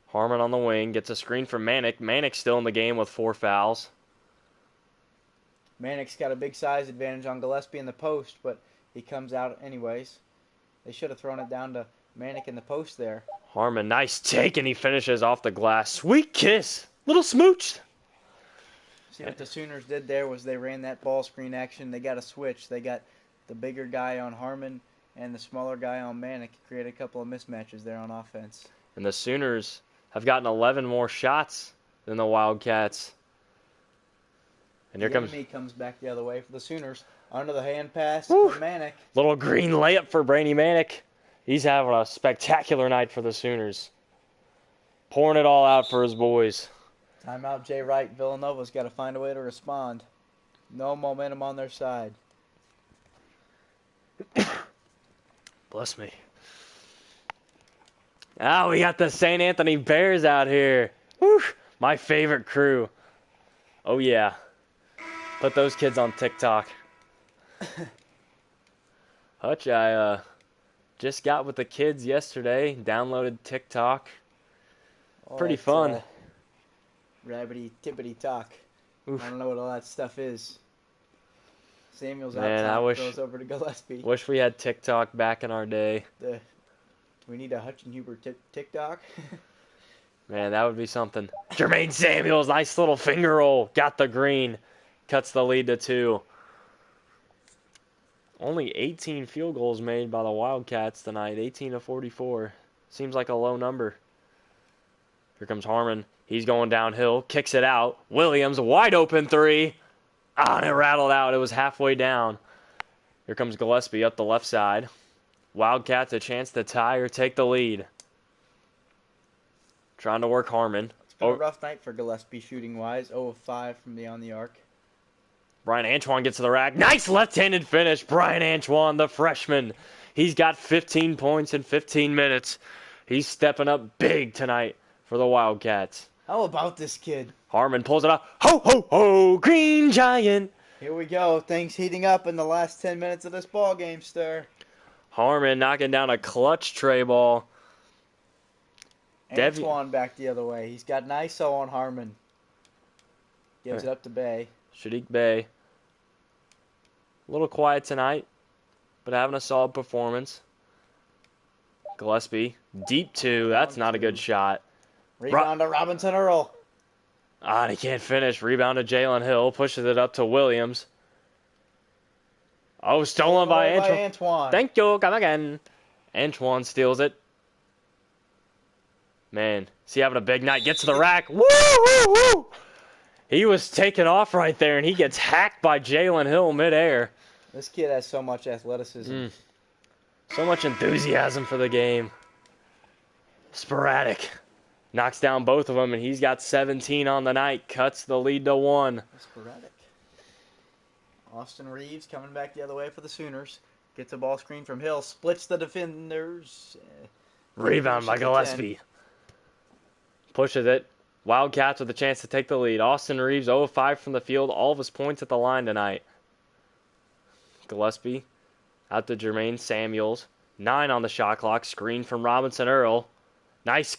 Harmon on the wing, gets a screen from Manick. Manick's still in the game with 4 fouls. Manick's got a big size advantage on Gillespie in the post, but he comes out anyways. They should have thrown it down to Manick in the post there. Harmon, nice take, and he finishes off the glass. Sweet kiss. Little smooch. See what the Sooners did there was they ran that ball screen action. They got a switch. They got the bigger guy on Harmon and the smaller guy on Manick. Created a couple of mismatches there on offense. And the Sooners have gotten 11 more shots than the Wildcats. And here comes back the other way for the Sooners. Under the hand pass Woo. from Manick. Little green layup for Brady Manick. He's having a spectacular night for the Sooners. Pouring it all out for his boys. Timeout, Jay Wright. Villanova's got to find a way to respond. No momentum on their side. Bless me. Ah, we got the St. Anthony Bears out here. Woo, my favorite crew. Oh, yeah. Put those kids on TikTok. Hutch, I just got with the kids yesterday. Downloaded TikTok. Pretty fun. Rabbity tippity talk. Oof. I don't know what all that stuff is. Samuel's Man, outside, throws over to Gillespie. Wish we had TikTok back in our day. Do we need a Hutch and Huber TikTok? Man, that would be something. Jermaine Samuels, nice little finger roll. Got the green. Cuts the lead to 2. Only 18 field goals made by the Wildcats tonight. 18 to 44. Seems like a low number. Here comes Harmon. He's going downhill. Kicks it out. Williams, wide open 3. Ah, and it rattled out. It was halfway down. Here comes Gillespie up the left side. Wildcats a chance to tie or take the lead. Trying to work Harmon. It's been a rough night for Gillespie shooting-wise. 0 of 5 from beyond the arc. Brian Antoine gets to the rack. Nice left-handed finish. Brian Antoine, the freshman. He's got 15 points in 15 minutes. He's stepping up big tonight for the Wildcats. How about this kid? Harmon pulls it up. Ho, ho, ho, Green Giant. Here we go. Things heating up in the last 10 minutes of this ball game, Stir. Harmon knocking down a clutch tray ball. Antoine back the other way. He's got an ISO on Harmon. Gives it up to Bay. Shadiq Bey. A little quiet tonight, but having a solid performance. Gillespie. Deep 2. That's not a good shot. Rebound to Robinson Earl. Ah, and he can't finish. Rebound to Jalen Hill. Pushes it up to Williams. Oh, stolen by Antoine. Thank you. Come again. Antoine steals it. Man, is he having a big night? Gets to the rack. Woo, woo, woo. He was taken off right there, and he gets hacked by Jalen Hill midair. This kid has so much athleticism. So much enthusiasm for the game. Sporadic. Knocks down both of them, and he's got 17 on the night. Cuts the lead to 1. Sporadic. Austin Reeves coming back the other way for the Sooners. Gets a ball screen from Hill. Splits the defenders. Rebound by Gillespie. Pushes it. Wildcats with a chance to take the lead. Austin Reeves 0 of 5 from the field. All of his points at the line tonight. Gillespie out to Jermaine Samuels. 9 on the shot clock. Screen from Robinson Earl. Nice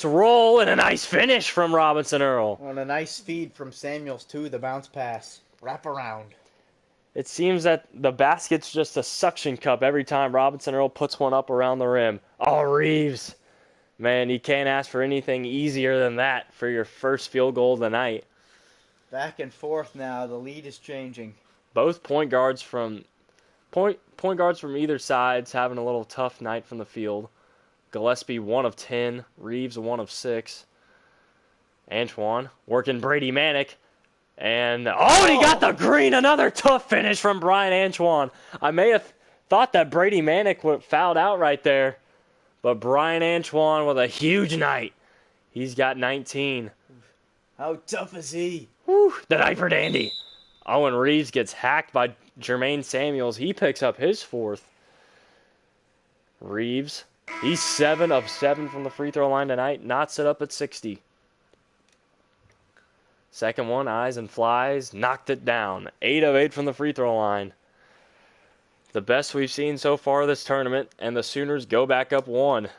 roll and a nice finish from Robinson Earl. And a nice feed from Samuels too. The bounce pass. Wrap around. It seems that the basket's just a suction cup every time Robinson Earl puts one up around the rim. Oh, Reeves. Man, you can't ask for anything easier than that for your first field goal of the night. Back and forth now. The lead is changing. Both point guards from either side's having a little tough night from the field. Gillespie 1 of 10. Reeves 1 of 6. Antoine working Brady Manick. And, he got the green. Another tough finish from Brian Antoine. I may have thought that Brady Manick would fouled out right there. But Brian Antoine with a huge night. He's got 19. How tough is he? Whew, the diaper dandy. Owen Reeves gets hacked by Jermaine Samuels. He picks up his 4th. Reeves, he's 7 of 7 from the free throw line tonight. Knots it up at 60. Second one, eyes and flies, knocked it down. 8 of 8 from the free throw line. The best we've seen so far this tournament, and the Sooners go back up 1.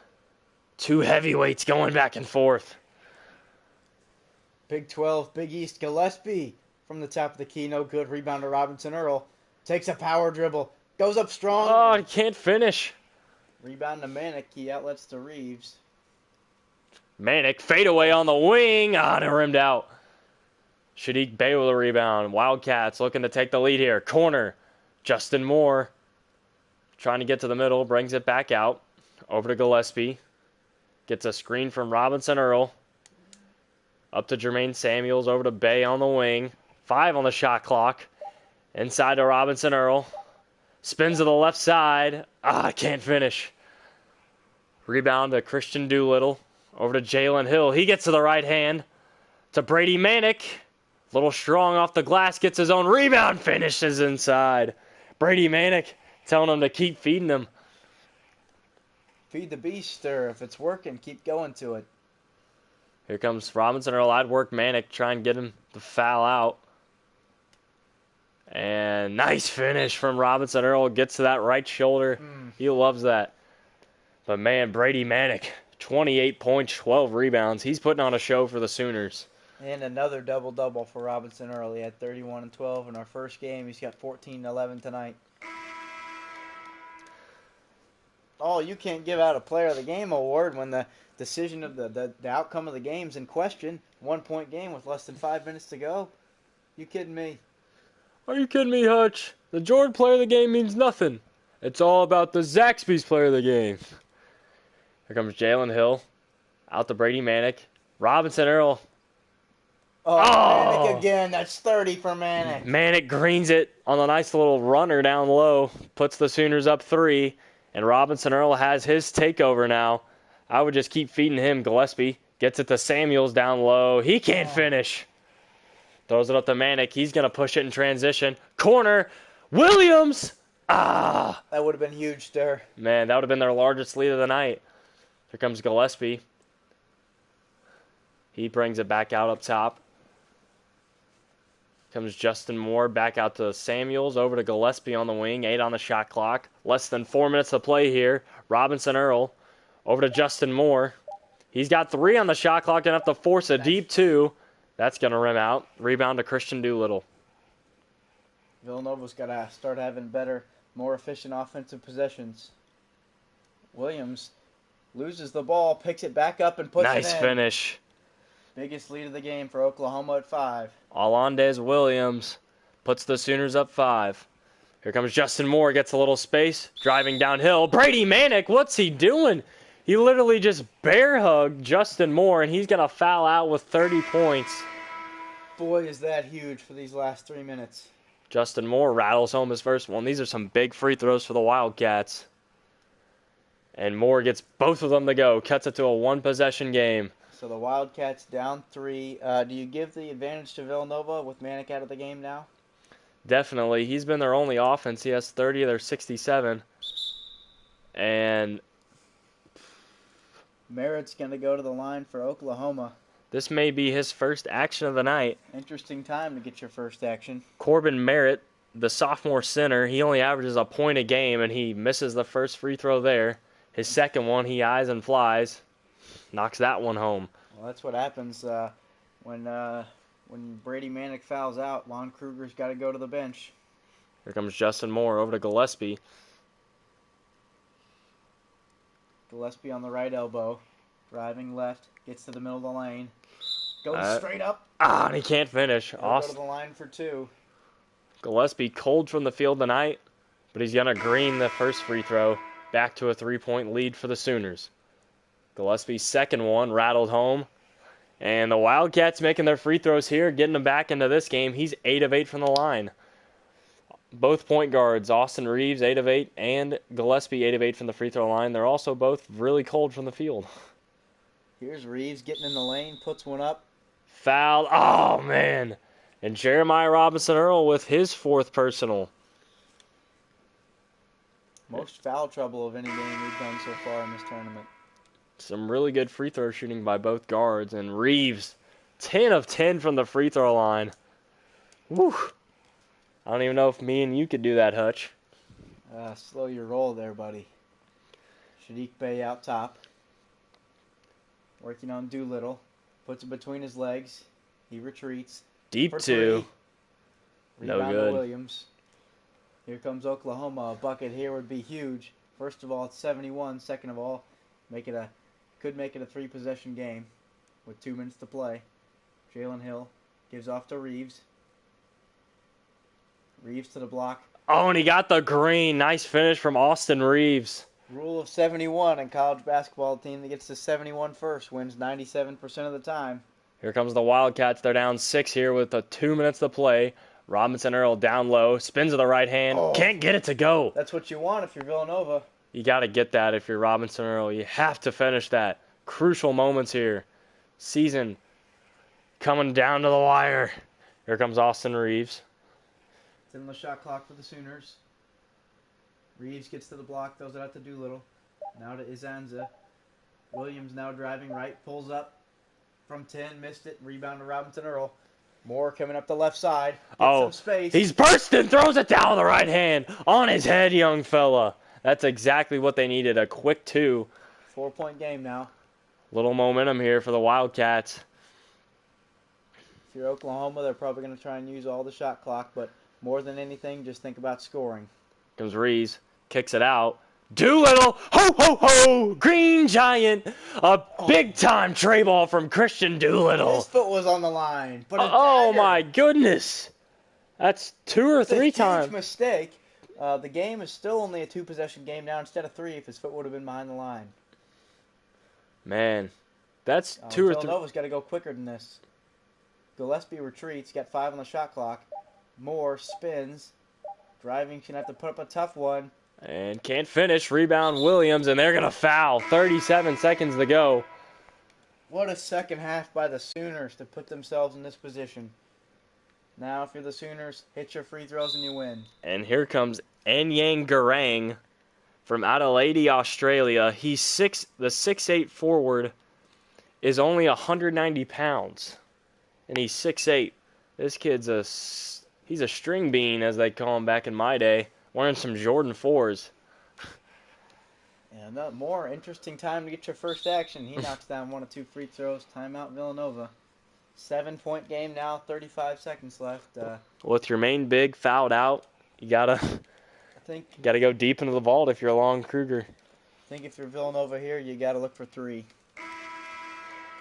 Two heavyweights going back and forth. Big 12, Big East, Gillespie from the top of the key. No good. Rebound to Robinson Earl. Takes a power dribble. Goes up strong. Oh, he can't finish. Rebound to Manick. He outlets to Reeves. Manick, fadeaway on the wing. Ah, it rimmed out. Shadiq Bey with a rebound. Wildcats looking to take the lead here. Corner. Justin Moore trying to get to the middle. Brings it back out. Over to Gillespie. Gets a screen from Robinson Earl. Up to Jermaine Samuels. Over to Bey on the wing. 5 on the shot clock. Inside to Robinson Earl. Spins to the left side. Ah, can't finish. Rebound to Christian Doolittle. Over to Jalen Hill. He gets to the right hand. To Brady Manick. Little strong off the glass. Gets his own rebound. Finishes inside. Brady Manick telling him to keep feeding him. Feed the beast, or if it's working, keep going to it. Here comes Robinson Earl. I'd work Manick. Try and get him to foul out. And nice finish from Robinson Earl. Gets to that right shoulder. He loves that. But man, Brady Manick, 28 points, 12 rebounds. He's putting on a show for the Sooners. And another double-double for Robinson Earl. He had 31 and 12 in our first game. He's got 14 and 11 tonight. Oh, you can't give out a Player of the Game award when the decision of the outcome of the game's in question. 1-point game with less than 5 minutes to go. You kidding me? Are you kidding me, Hutch? The Jordan Player of the Game means nothing. It's all about the Zaxby's Player of the Game. Here comes Jalen Hill. Out to Brady Manick. Robinson Earl. Oh, Manick again. That's 30 for Manick. Manick greens it on a nice little runner down low. Puts the Sooners up 3. And Robinson Earl has his takeover now. I would just keep feeding him. Gillespie gets it to Samuels down low. He can't finish. Throws it up to Manick. He's going to push it in transition. Corner. Williams. Ah. That would have been huge there. Man, that would have been their largest lead of the night. Here comes Gillespie. He brings it back out up top. Comes Justin Moore back out to Samuels. Over to Gillespie on the wing. 8 on the shot clock. Less than 4 minutes to play here. Robinson Earl. Over to Justin Moore. He's got 3 on the shot clock. Going to have to force a deep 2. That's going to rim out. Rebound to Christian Doolittle. Villanova's got to start having better, more efficient offensive possessions. Williams loses the ball, picks it back up, and puts it in. Nice finish. Biggest lead of the game for Oklahoma at 5. Alondes Williams puts the Sooners up 5. Here comes Justin Moore, gets a little space, driving downhill. Brady Manick, what's he doing? He literally just bear hugged Justin Moore, and he's going to foul out with 30 points. Boy, is that huge for these last 3 minutes. Justin Moore rattles home his first one. These are some big free throws for the Wildcats. And Moore gets both of them to go. Cuts it to a one-possession game. So the Wildcats down 3. Do you give the advantage to Villanova with Manick out of the game now? Definitely. He's been their only offense. He has 30 of their 67. And Merritt's going to go to the line for Oklahoma. this may be his first action of the night. Interesting time to get your first action. Corbin Merritt, the sophomore center, he only averages a point a game, and he misses the first free throw there. His second one, he eyes and flies. Knocks that one home. Well, that's what happens when Brady Manick fouls out. Lon Kruger's got to go to the bench. Here comes Justin Moore over to Gillespie. Gillespie on the right elbow. Driving left. Gets to the middle of the lane. Goes straight up. And he can't finish. Go to the line for 2. Gillespie cold from the field tonight, but he's going to green the first free throw. Back to a 3-point lead for the Sooners. Gillespie's second one rattled home. And the Wildcats making their free throws here, getting them back into this game. He's 8 of 8 from the line. Both point guards, Austin Reeves, 8 of 8, and Gillespie, 8 of 8 from the free throw line. They're also both really cold from the field. Here's Reeves getting in the lane, puts one up. Foul. Oh, man. And Jeremiah Robinson Earl with his 4th personal. Most foul trouble of any game we've done so far in this tournament. Some really good free throw shooting by both guards. And Reeves 10 of 10 from the free throw line. Woo. I don't even know if me and you could do that, Hutch. Slow your roll there, buddy. Shadiq Bey out top. Working on Doolittle. Puts it between his legs. He retreats. Deep for two. Three. No Rebound good. to Williams. Here comes Oklahoma. A bucket here would be huge. First of all, it's 71. Second of all, could make it a 3-possession game with 2 minutes to play. Jalen Hill gives off to Reeves. Reeves to the block. Oh, and he got the green. Nice finish from Austin Reeves. Rule of 71 in college basketball. Team that gets to 71 first wins 97% of the time. Here comes the Wildcats. They're down 6 here with 2 minutes to play. Robinson Earl down low. Spins to the right hand. Oh. Can't get it to go. That's what you want if you're Villanova. You got to get that if you're Robinson Earl. You have to finish that. Crucial moments here. Season coming down to the wire. Here comes Austin Reeves. It's in the shot clock for the Sooners. Reeves gets to the block, throws it out to Doolittle. Now to Izanza. Williams now driving right, pulls up from 10, missed it. Rebound to Robinson Earl. Moore coming up the left side. Gets some space. He's bursting, throws it down with the right hand. On his head, young fella. That's exactly what they needed, a quick 2. 4-point game now. Little momentum here for the Wildcats. If you're Oklahoma, they're probably going to try and use all the shot clock, but more than anything, just think about scoring. Comes Reeves, kicks it out. Doolittle, ho, ho, ho, Green Giant. A big-time tray ball from Christian Doolittle. His foot was on the line. But oh, my goodness. That's 2 or 3 times. Huge mistake. The game is still only a 2-possession game now instead of 3 if his foot would have been behind the line. Man, that's 2 or 3. Villanova's got to go quicker than this. Gillespie retreats, got 5 on the shot clock. Moore spins. Driving, she's going to have to put up a tough one. And can't finish. Rebound Williams, and they're going to foul. 37 seconds to go. What a second half by the Sooners to put themselves in this position. Now, if you're the Sooners, hit your free throws and you win. And here comes Anyang Garang from Adelaide, Australia. He's the 6'8 forward is only 190 pounds. And he's 6'8. This kid's he's a string bean, as they call him back in my day, wearing some Jordan 4s. Yeah, more interesting time to get your first action. He knocks down 1 or 2 free throws. Timeout Villanova. 7-point game now, 35 seconds left. With your main big fouled out, you gotta go deep into the vault if you're Lon Kruger. I think if you're Villanova here, you gotta look for 3.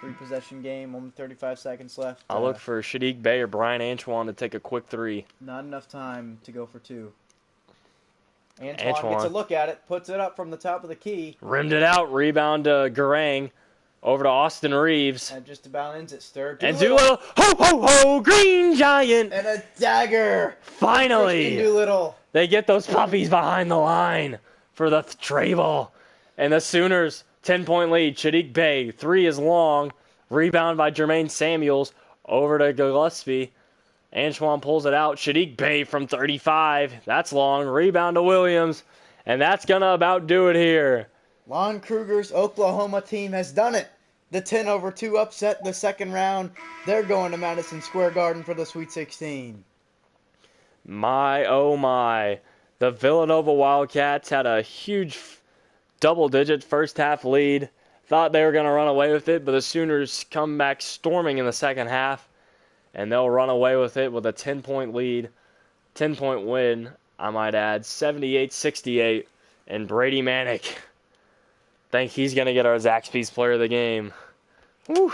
3-possession game, only 35 seconds left. I'll look for Shadiq Bey or Brian Antoine to take a quick 3. Not enough time to go for 2. Antoine gets a look at it, puts it up from the top of the key. Rimmed it out, rebound to Garang. Over to Austin Reeves. That just about ends it, Stir. And Doolittle, ho, ho, ho, Green Giant. And a dagger. Finally. Doolittle. They get those puppies behind the line for the tray ball. And the Sooners, 10-point lead. Shadiq Bey, 3 is long. Rebound by Jermaine Samuels. Over to Gillespie. Antoine pulls it out. Shadiq Bey from 35. That's long. Rebound to Williams. And that's going to about do it here. Lon Kruger's Oklahoma team has done it. The 10-over-2 upset in the second round. They're going to Madison Square Garden for the Sweet 16. My, oh my. The Villanova Wildcats had a huge double-digit first-half lead. Thought they were going to run away with it, but the Sooners come back storming in the second half, and they'll run away with it with a 10-point lead. 10-point win, I might add, 78-68. And Brady Manick, think he's going to get our Zaxby's player of the game. Whew.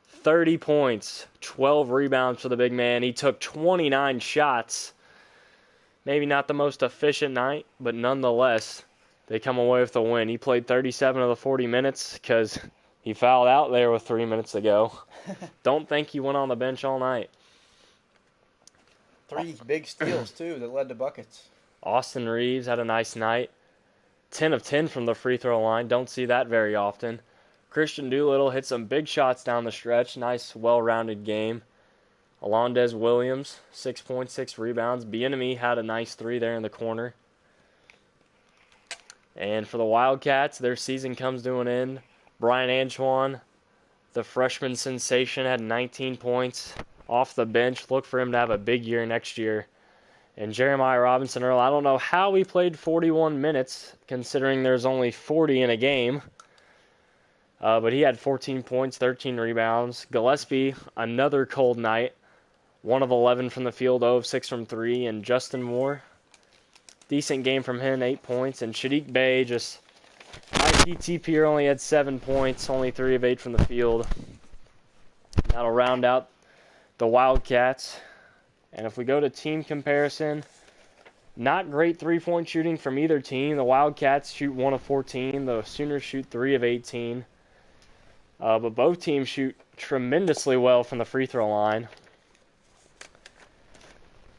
30 points, 12 rebounds for the big man. He took 29 shots. Maybe not the most efficient night, but nonetheless, they come away with the win. He played 37 of the 40 minutes because he fouled out there with 3 minutes to go. Don't think he went on the bench all night. 3 big steals, too, that led to buckets. Austin Reeves had a nice night. 10 of 10 from the free throw line. Don't see that very often. Christian Doolittle hit some big shots down the stretch. Nice, well-rounded game. Alondez Williams, 6 points, 6 rebounds. Bieniemy had a nice 3 there in the corner. And for the Wildcats, their season comes to an end. Brian Antoine, the freshman sensation, had 19 points off the bench. Look for him to have a big year next year. And Jeremiah Robinson Earl, I don't know how he played 41 minutes, considering there's only 40 in a game. But he had 14 points, 13 rebounds. Gillespie, another cold night. 1 of 11 from the field, 0 of 6 from 3. And Justin Moore, decent game from him, 8 points. And Shadiq Bey, just IPTP only had 7 points, only 3 of 8 from the field. That'll round out the Wildcats. And if we go to team comparison, not great three-point shooting from either team. The Wildcats shoot 1 of 14. The Sooners shoot 3 of 18. But both teams shoot tremendously well from the free throw line.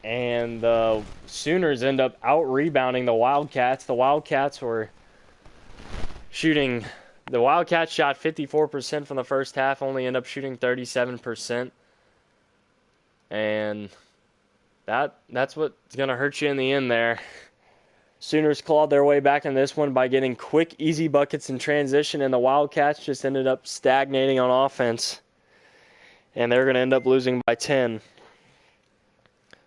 And the Sooners end up out-rebounding the Wildcats. The Wildcats shot 54% from the first half, only end up shooting 37%. And that's what's going to hurt you in the end there. Sooners clawed their way back in this one by getting quick, easy buckets in transition, and the Wildcats just ended up stagnating on offense. And they're going to end up losing by 10.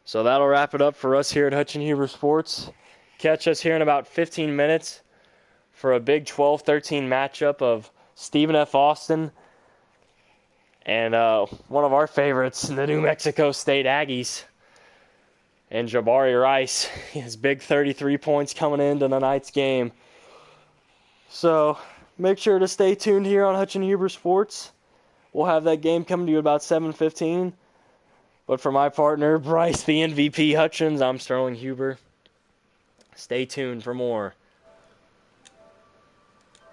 So that'll wrap it up for us here at Hutch and Huber Sports. Catch us here in about 15 minutes for a big 12-13 matchup of Stephen F. Austin and one of our favorites, the New Mexico State Aggies. And Jabari Rice, his big 33 points coming into tonight's game. So make sure to stay tuned here on Hutch and Huber Sports. We'll have that game coming to you about 7:15. But for my partner, Bryce, the MVP Hutchins, I'm Sterling Huber. Stay tuned for more.